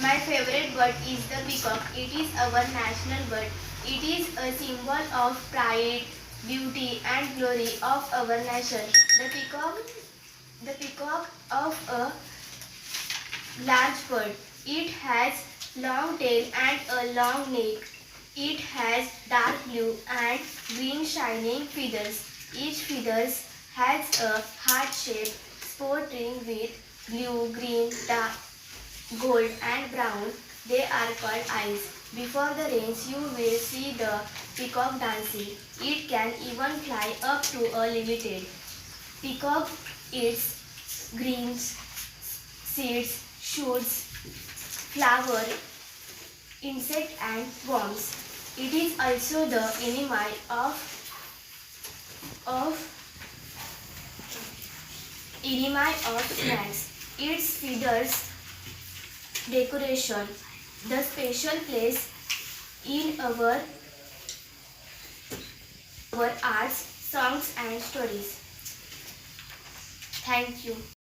My favorite bird is the peacock. It is our national bird. It is a symbol of pride, beauty and glory of our nation. The peacock of a large bird. It has long tail and a long neck. It has dark blue and green shining feathers. Each feather has a heart-shaped spot ring with blue, green, dark, gold and brown. They are called eyes. Before the rains, you will see the peacock dancing. It can even fly up to a limited. Peacock eats greens, seeds, shoots, flower, insect and worms. It is also the enemy of snakes. Its feathers decoration the special place in our arts, songs and stories. Thank you.